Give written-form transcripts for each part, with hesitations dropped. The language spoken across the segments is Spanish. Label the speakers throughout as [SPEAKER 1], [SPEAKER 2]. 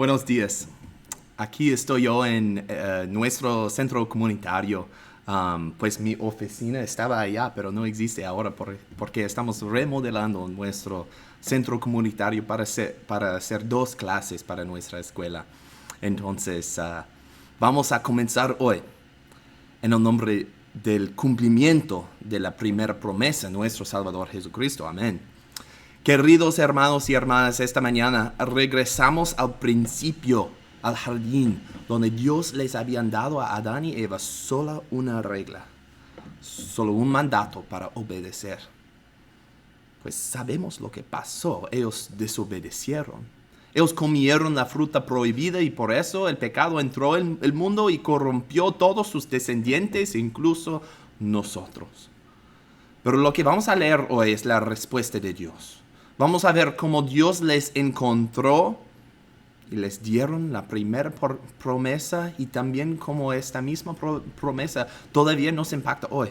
[SPEAKER 1] Buenos días. Aquí estoy yo en nuestro centro comunitario. Pues mi oficina estaba allá, pero no existe ahora porque estamos remodelando nuestro centro comunitario para hacer 2 clases para nuestra escuela. Entonces, vamos a comenzar hoy en el nombre del cumplimiento de la primera promesa, nuestro Salvador Jesucristo. Amén. Queridos hermanos y hermanas, esta mañana regresamos al principio, al jardín, donde Dios les había dado a Adán y Eva solo una regla, solo un mandato para obedecer. Pues sabemos lo que pasó. Ellos desobedecieron. Ellos comieron la fruta prohibida y por eso el pecado entró en el mundo y corrompió todos sus descendientes, incluso nosotros. Pero lo que vamos a leer hoy es la respuesta de Dios. Vamos a ver cómo Dios les encontró y les dieron la primera promesa y también cómo esta misma promesa todavía nos impacta hoy.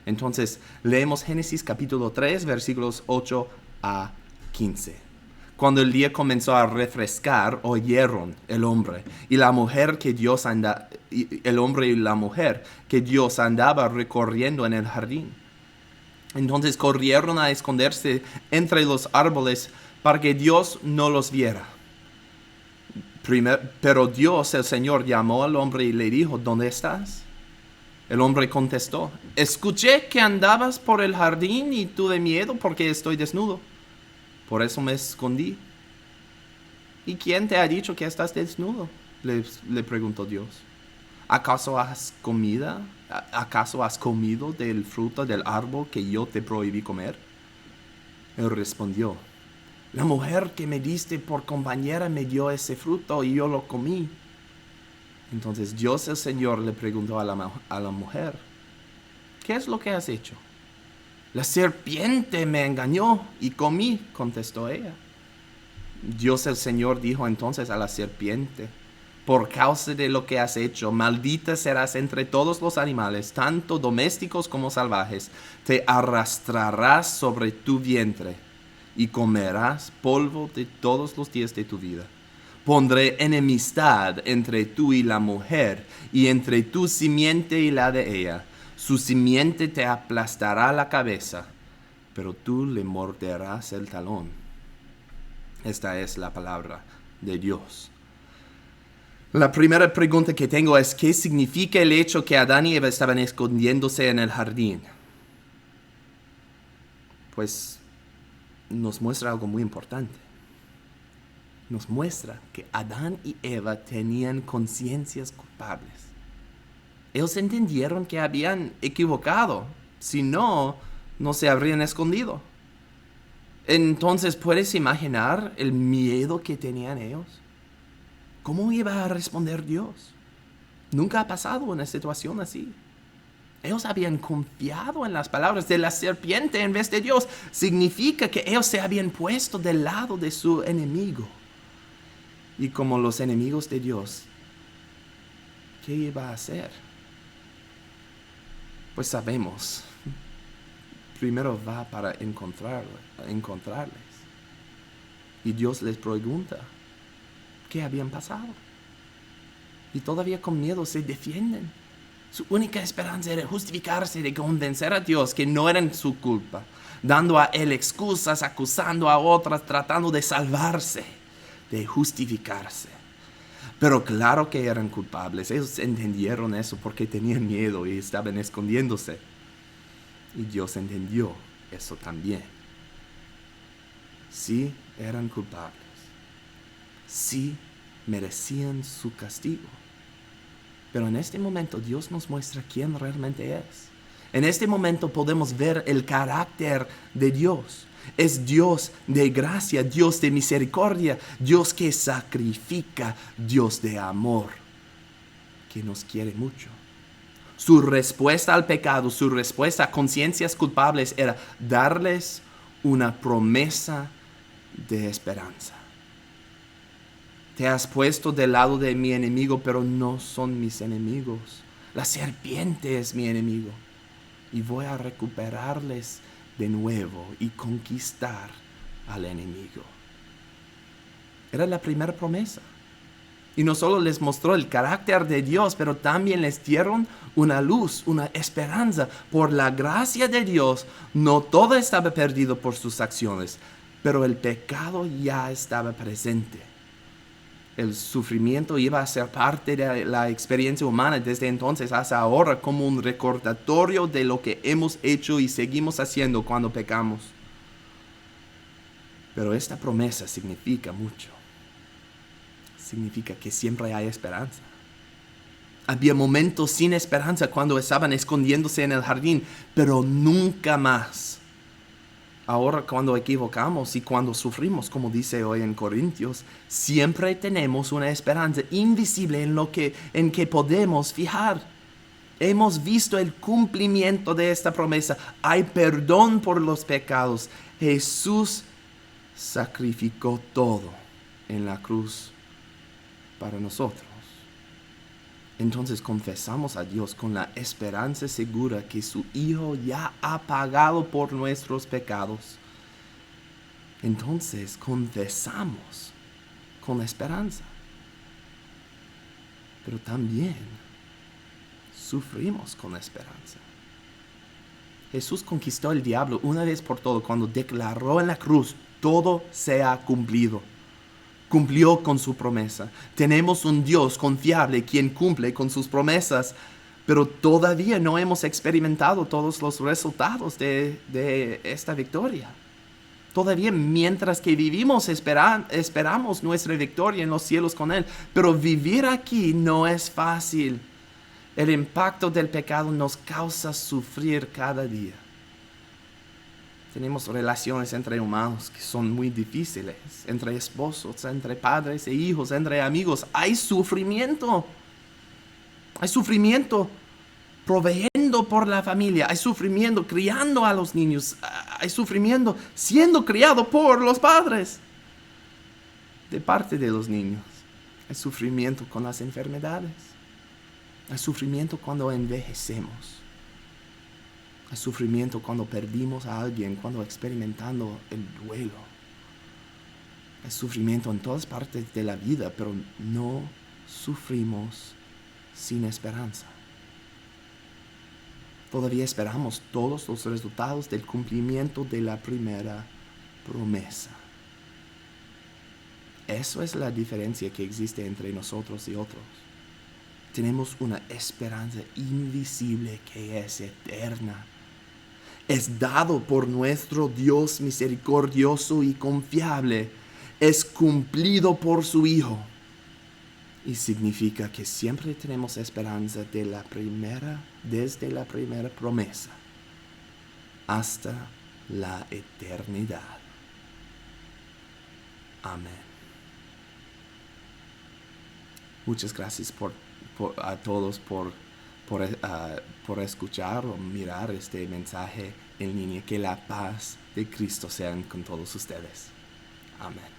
[SPEAKER 1] Entonces, leemos Génesis capítulo 3, versículos 8 a 15. Cuando el día comenzó a refrescar, oyeron el hombre y la mujer que Dios andaba recorriendo en el jardín. Entonces corrieron a esconderse entre los árboles para que Dios no los viera. Pero Dios, el Señor, llamó al hombre y le dijo, ¿dónde estás? El hombre contestó, escuché que andabas por el jardín y tuve miedo porque estoy desnudo. Por eso me escondí. ¿Y quién te ha dicho que estás desnudo? Le preguntó Dios. ¿Acaso has comido del fruto del árbol que yo te prohibí comer? Él respondió, la mujer que me diste por compañera me dio ese fruto y yo lo comí. Entonces Dios el Señor le preguntó a la mujer, ¿qué es lo que has hecho? La serpiente me engañó y comí, contestó ella. Dios el Señor dijo entonces a la serpiente, por causa de lo que has hecho, maldita serás entre todos los animales, tanto domésticos como salvajes. Te arrastrarás sobre tu vientre y comerás polvo de todos los días de tu vida. Pondré enemistad entre tú y la mujer, y entre tu simiente y la de ella. Su simiente te aplastará la cabeza, pero tú le morderás el talón. Esta es la palabra de Dios. La primera pregunta que tengo es, ¿qué significa el hecho que Adán y Eva estaban escondiéndose en el jardín? Pues nos muestra algo muy importante. Nos muestra que Adán y Eva tenían conciencias culpables. Ellos entendieron que habían equivocado. Si no, no se habrían escondido. Entonces, ¿puedes imaginar el miedo que tenían ellos? ¿Cómo iba a responder Dios? Nunca ha pasado una situación así. Ellos habían confiado en las palabras de la serpiente en vez de Dios. Significa que ellos se habían puesto del lado de su enemigo. Y como los enemigos de Dios, ¿qué iba a hacer? Pues sabemos. Primero va para encontrarles. Y Dios les pregunta, ¿qué habían pasado? Y todavía con miedo se defienden. Su única esperanza era justificarse, de convencer a Dios que no eran su culpa, dando a Él excusas, acusando a otras, tratando de salvarse, de justificarse. Pero claro que eran culpables. Ellos entendieron eso porque tenían miedo y estaban escondiéndose. Y Dios entendió eso también. Sí, eran culpables. Sí, merecían su castigo. Pero en este momento Dios nos muestra quién realmente es. En este momento podemos ver el carácter de Dios. Es Dios de gracia, Dios de misericordia, Dios que sacrifica, Dios de amor, que nos quiere mucho. Su respuesta al pecado, su respuesta a conciencias culpables era darles una promesa de esperanza. Te has puesto del lado de mi enemigo, pero no son mis enemigos. La serpiente es mi enemigo. Y voy a recuperarles de nuevo y conquistar al enemigo. Era la primera promesa. Y no solo les mostró el carácter de Dios, pero también les dieron una luz, una esperanza. Por la gracia de Dios, no todo estaba perdido por sus acciones, pero el pecado ya estaba presente. El sufrimiento iba a ser parte de la experiencia humana desde entonces hasta ahora, como un recordatorio de lo que hemos hecho y seguimos haciendo cuando pecamos. Pero esta promesa significa mucho. Significa que siempre hay esperanza. Había momentos sin esperanza cuando estaban escondiéndose en el jardín, pero nunca más. Ahora cuando equivocamos y cuando sufrimos, como dice hoy en Corintios, siempre tenemos una esperanza invisible en que podemos fijar. Hemos visto el cumplimiento de esta promesa. Hay perdón por los pecados. Jesús sacrificó todo en la cruz para nosotros. Entonces confesamos a Dios con la esperanza segura que su Hijo ya ha pagado por nuestros pecados. Entonces confesamos con esperanza. Pero también sufrimos con esperanza. Jesús conquistó al diablo una vez por todo cuando declaró en la cruz: todo se ha cumplido. Cumplió con su promesa. Tenemos un Dios confiable quien cumple con sus promesas, pero todavía no hemos experimentado todos los resultados de esta victoria. Todavía mientras que vivimos esperamos nuestra victoria en los cielos con Él, pero vivir aquí no es fácil. El impacto del pecado nos causa sufrir cada día. Tenemos relaciones entre humanos que son muy difíciles, entre esposos, entre padres e hijos, entre amigos. Hay sufrimiento proveyendo por la familia, hay sufrimiento criando a los niños, hay sufrimiento siendo criado por los padres de parte de los niños. Hay sufrimiento con las enfermedades, hay sufrimiento cuando envejecemos. Hay sufrimiento cuando perdimos a alguien, cuando experimentando el duelo. Hay sufrimiento en todas partes de la vida, pero no sufrimos sin esperanza. Todavía esperamos todos los resultados del cumplimiento de la primera promesa. Eso es la diferencia que existe entre nosotros y otros. Tenemos una esperanza invisible que es eterna. Es dado por nuestro Dios misericordioso y confiable. Es cumplido por su Hijo. Y significa que siempre tenemos esperanza desde la primera promesa hasta la eternidad. Amén. Muchas gracias a todos por escuchar o mirar este mensaje en línea. Que la paz de Cristo sea con todos ustedes. Amén.